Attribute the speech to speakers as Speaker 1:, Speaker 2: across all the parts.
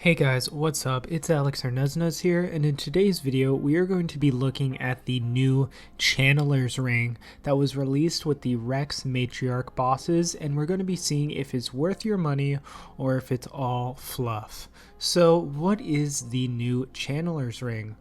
Speaker 1: Hey guys, what's up? It's Alex Arneznaz here, and in today's video, we are going to be looking at the new Channeler's Ring that was released with the Rex Matriarch bosses, and we're going to be seeing if it's worth your money or if it's all fluff. So, what is the new Channeler's Ring?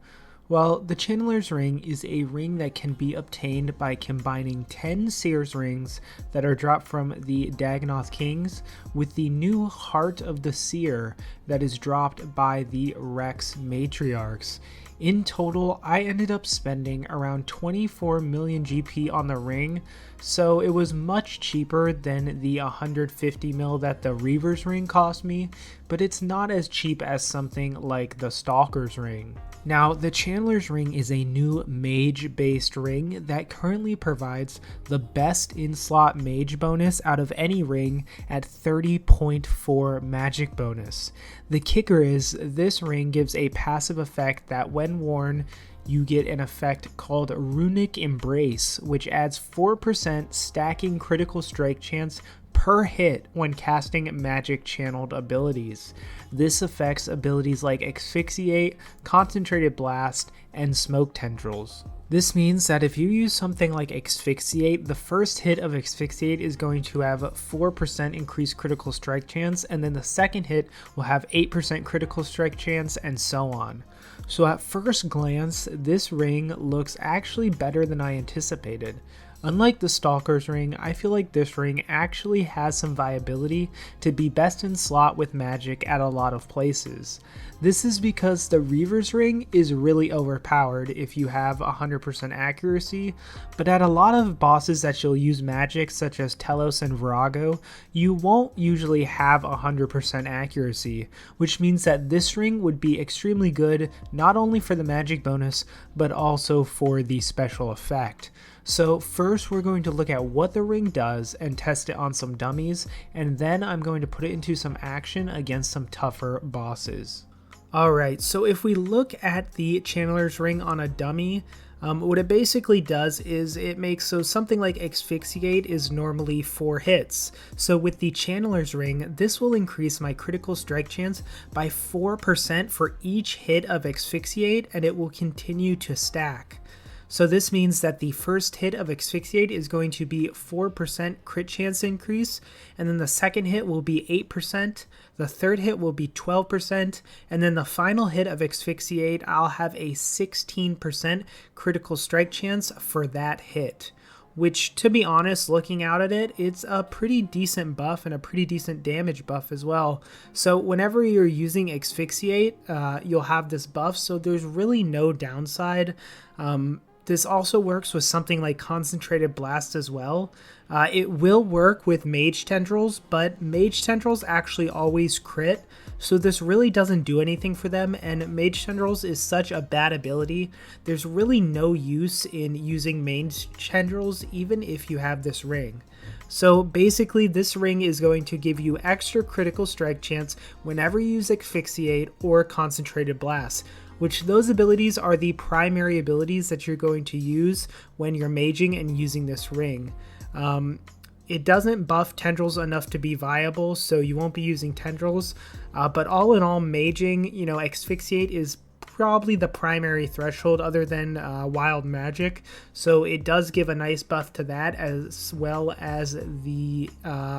Speaker 1: Well, the Channeler's Ring is a ring that can be obtained by combining 10 Seer's rings that are dropped from the Dagannoth Kings with the new Heart of the Seer that is dropped by the Rex Matriarchs. In total, I ended up spending around 24 million GP on the ring, so it was much cheaper than the 150 mil that the Reaver's Ring cost me, but it's not as cheap as something like the Stalker's Ring. Now, the Channeler's Ring is a new mage-based ring that currently provides the best in-slot mage bonus out of any ring at 30.4 magic bonus. The kicker is, this ring gives a passive effect that when worn, you get an effect called Runic Embrace, which adds 4% stacking critical strike chance per hit when casting magic channeled abilities. This affects abilities like Asphyxiate, Concentrated Blast, and Smoke Tendrils. This means that if you use something like Asphyxiate, the first hit of Asphyxiate is going to have 4% increased critical strike chance, and then the second hit will have 8% critical strike chance, and so on. So at first glance, this ring looks actually better than I anticipated. Unlike the Stalker's Ring, I feel like this ring actually has some viability to be best in slot with magic at a lot of places. This is because the Reaver's Ring is really overpowered if you have 100% accuracy, but at a lot of bosses that you'll use magic such as Telos and Virago, you won't usually have 100% accuracy, which means that this ring would be extremely good not only for the magic bonus, but also for the special effect. So first we're going to look at what the ring does and test it on some dummies, and then I'm going to put it into some action against some tougher bosses. Alright, so if we look at the Channeler's Ring on a dummy, what it basically does is it makes so something like Asphyxiate is normally 4 hits. So with the Channeler's Ring, this will increase my critical strike chance by 4% for each hit of Asphyxiate, and it will continue to stack. So this means that the first hit of Asphyxiate is going to be 4% crit chance increase, and then the second hit will be 8%, the third hit will be 12%, and then the final hit of Asphyxiate, I'll have a 16% critical strike chance for that hit. Which, to be honest, looking out at it, it's a pretty decent buff and a pretty decent damage buff as well. So whenever you're using Asphyxiate, you'll have this buff, so there's really no downside. This also works with something like Concentrated Blast as well. It will work with Mage Tendrils, but Mage Tendrils actually always crit, so this really doesn't do anything for them, and Mage Tendrils is such a bad ability, there's really no use in using Mage Tendrils even if you have this ring. So basically this ring is going to give you extra critical strike chance whenever you use Asphyxiate or Concentrated Blast, which those abilities are the primary abilities that you're going to use when you're maging and using this ring. It doesn't buff tendrils enough to be viable, so you won't be using tendrils, but all in all, maging, Asphyxiate is probably the primary threshold other than wild magic, so it does give a nice buff to that, as well as the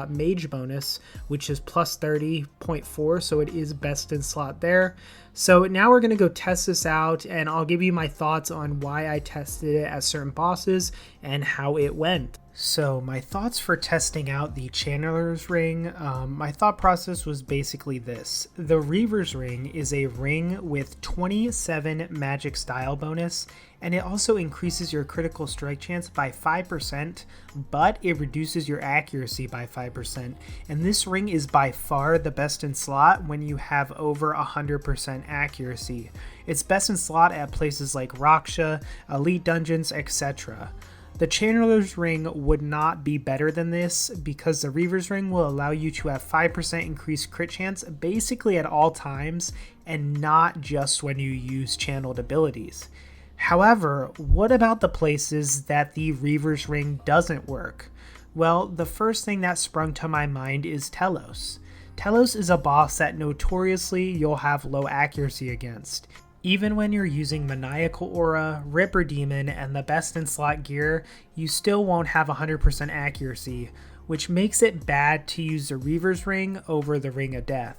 Speaker 1: mage bonus, which is plus 30.4, so it is best in slot there. So now we're going to go test this out, and I'll give you my thoughts on why I tested it at certain bosses and how it went. So my thoughts for testing out the Channeler's Ring, my thought process was basically this. The Reaver's Ring is a ring with 27 magic style bonus, and it also increases your critical strike chance by 5%, but it reduces your accuracy by 5, and this ring is by far the best in slot when you have over 100% accuracy. It's best in slot at places like Raksha, Elite Dungeons, etc. The Channeler's Ring would not be better than this because the Reaver's Ring will allow you to have 5% increased crit chance basically at all times and not just when you use channeled abilities. However, what about the places that the Reaver's Ring doesn't work? Well, the first thing that sprung to my mind is Telos. Telos is a boss that notoriously you'll have low accuracy against. Even when you're using Maniacal Aura, Ripper Demon, and the best in slot gear, you still won't have 100% accuracy, which makes it bad to use the Reaver's Ring over the Ring of Death.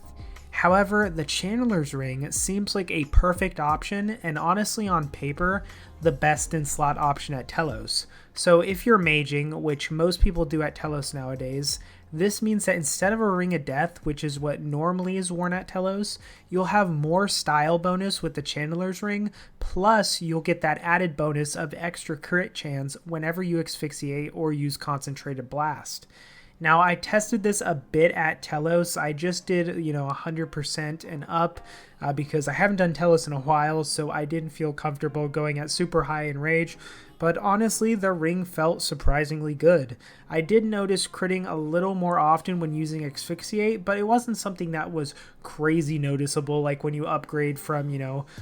Speaker 1: However, the Channeler's Ring seems like a perfect option, and honestly on paper, the best in slot option at Telos. So if you're maging, which most people do at Telos nowadays, this means that instead of a Ring of Death, which is what normally is worn at Telos, you'll have more style bonus with the Channeler's Ring, plus you'll get that added bonus of extra crit chance whenever you asphyxiate or use Concentrated Blast. Now, I tested this a bit at Telos. I just did, 100% and up because I haven't done Telos in a while, so I didn't feel comfortable going at super high in Rage. But honestly, the ring felt surprisingly good. I did notice critting a little more often when using Asphyxiate, but it wasn't something that was crazy noticeable, like when you upgrade from,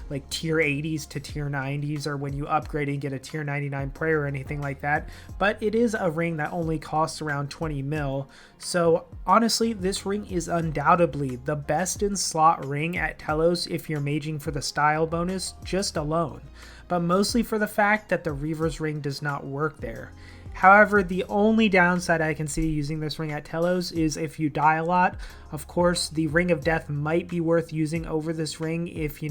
Speaker 1: like tier 80s to tier 90s, or when you upgrade and get a tier 99 prayer or anything like that. But it is a ring that only costs around 20 mil. So honestly, this ring is undoubtedly the best in slot ring at Telos if you're maging for the style bonus just alone, but mostly for the fact that the Reaver's Ring does not work there. However, the only downside I can see using this ring at Telos is if you die a lot. Of course, the Ring of Death might be worth using over this ring if, you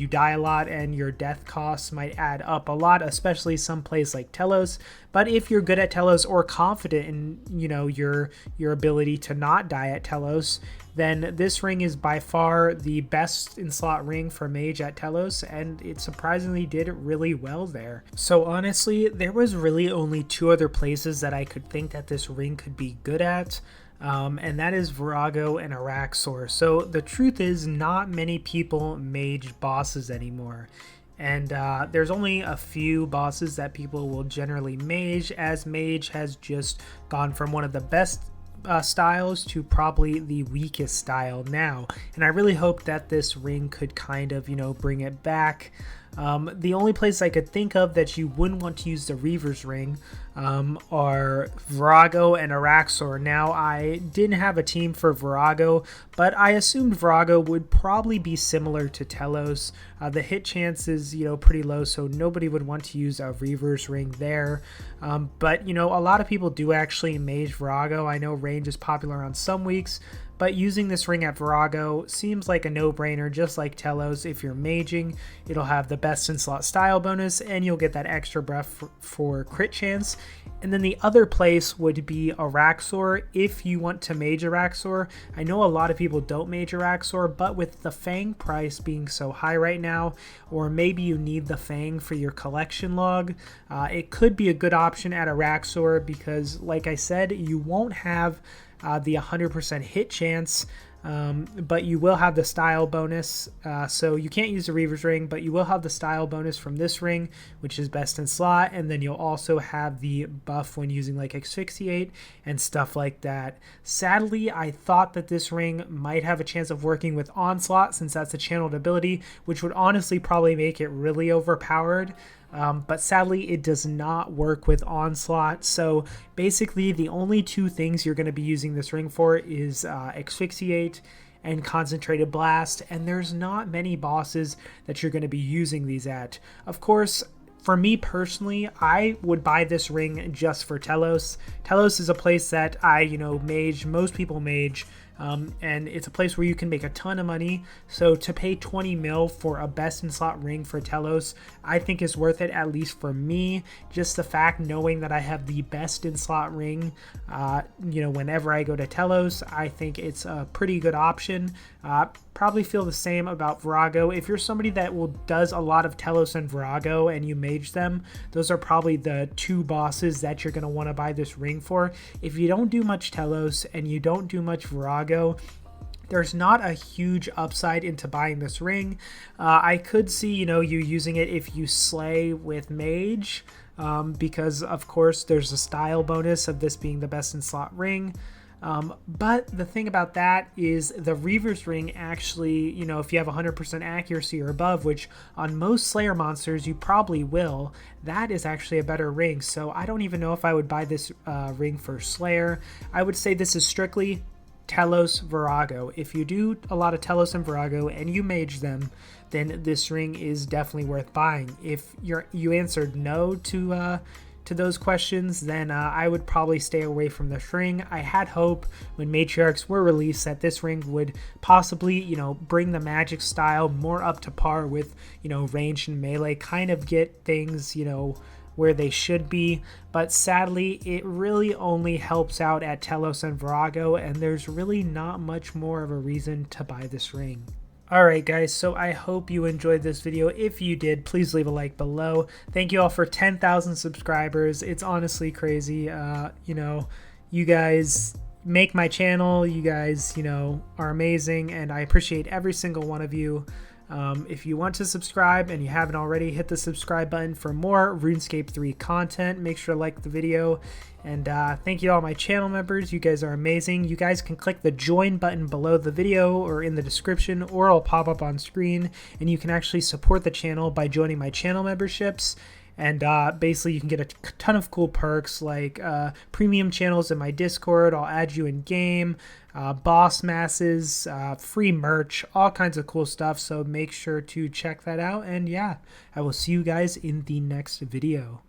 Speaker 1: die a lot and your death costs might add up a lot, especially someplace like Telos. But if you're good at Telos or confident in, your ability to not die at Telos, then this ring is by far the best in slot ring for mage at Telos, and it surprisingly did really well there. So honestly, there was really only two other places that I could think that this ring could be good at. And that is Virago and Araxor. So the truth is, not many people mage bosses anymore. And there's only a few bosses that people will generally mage, as mage has just gone from one of the best styles to probably the weakest style now. And I really hope that this ring could kind of, bring it back. The only place I could think of that you wouldn't want to use the Reaver's Ring are Virago and Araxor. Now, I didn't have a team for Virago, but I assumed Virago would probably be similar to Telos. The hit chance is, pretty low, so nobody would want to use a Reaver's Ring there. But, a lot of people do actually mage Virago. I know range is popular on some weeks, but using this ring at Virago seems like a no-brainer, just like Telos. If you're maging, it'll have the best in slot style bonus, and you'll get that extra buff for crit chance. And then the other place would be Araxor if you want to mage Araxor. I know a lot of people don't mage Araxor, but with the Fang price being so high right now, or maybe you need the Fang for your collection log, it could be a good option at Araxor because, like I said, you won't have the 100% hit chance, but you will have the style bonus. So you can't use the Reaver's Ring, but you will have the style bonus from this ring, which is best in slot, and then you'll also have the buff when using like Asphyxiate and stuff like that. Sadly, I thought that this ring might have a chance of working with Onslaught, since that's a channeled ability, which would honestly probably make it really overpowered. But sadly, it does not work with Onslaught. So basically, the only two things you're going to be using this ring for is Asphyxiate and Concentrated Blast. And there's not many bosses that you're going to be using these at. Of course, for me personally, I would buy this ring just for Telos. Telos is a place that I, mage, most people mage. And it's a place where you can make a ton of money. So to pay 20 mil for a best in slot ring for Telos, I think is worth it, at least for me. Just the fact knowing that I have the best in slot ring, whenever I go to Telos, I think it's a pretty good option. Probably feel the same about Virago. If you're somebody that does a lot of Telos and Virago and you mage them, those are probably the two bosses that you're going to want to buy this ring for. If you don't do much Telos and you don't do much Virago, there's not a huge upside into buying this ring. I could see, you using it if you slay with mage, because of course there's a style bonus of this being the best in slot ring. But the thing about that is the Reaver's Ring actually, if you have 100% accuracy or above, which on most Slayer monsters you probably will, that is actually a better ring. So I don't even know if I would buy this ring for Slayer. I would say this is strictly Telos, Virago. If you do a lot of Telos and Virago and you mage them, then this ring is definitely worth buying. If you answered no to those questions, then I would probably stay away from this ring. I had hope when Matriarchs were released that this ring would possibly, bring the magic style more up to par with, ranged and melee, kind of get things, where they should be, but sadly it really only helps out at Telos and Virago, and there's really not much more of a reason to buy this ring. Alright guys, so I hope you enjoyed this video. If you did, please leave a like below. Thank you all for 10,000 subscribers. It's honestly crazy. You guys make my channel. You guys, are amazing, and I appreciate every single one of you. If you want to subscribe and you haven't already, hit the subscribe button for more RuneScape 3 content. Make sure to like the video, and thank you to all my channel members. You guys are amazing. You guys can click the join button below the video or in the description, or it'll pop up on screen, and you can actually support the channel by joining my channel memberships. And basically you can get a ton of cool perks like premium channels in my Discord. I'll add you in game, boss masses, free merch, all kinds of cool stuff. So make sure to check that out. And yeah, I will see you guys in the next video.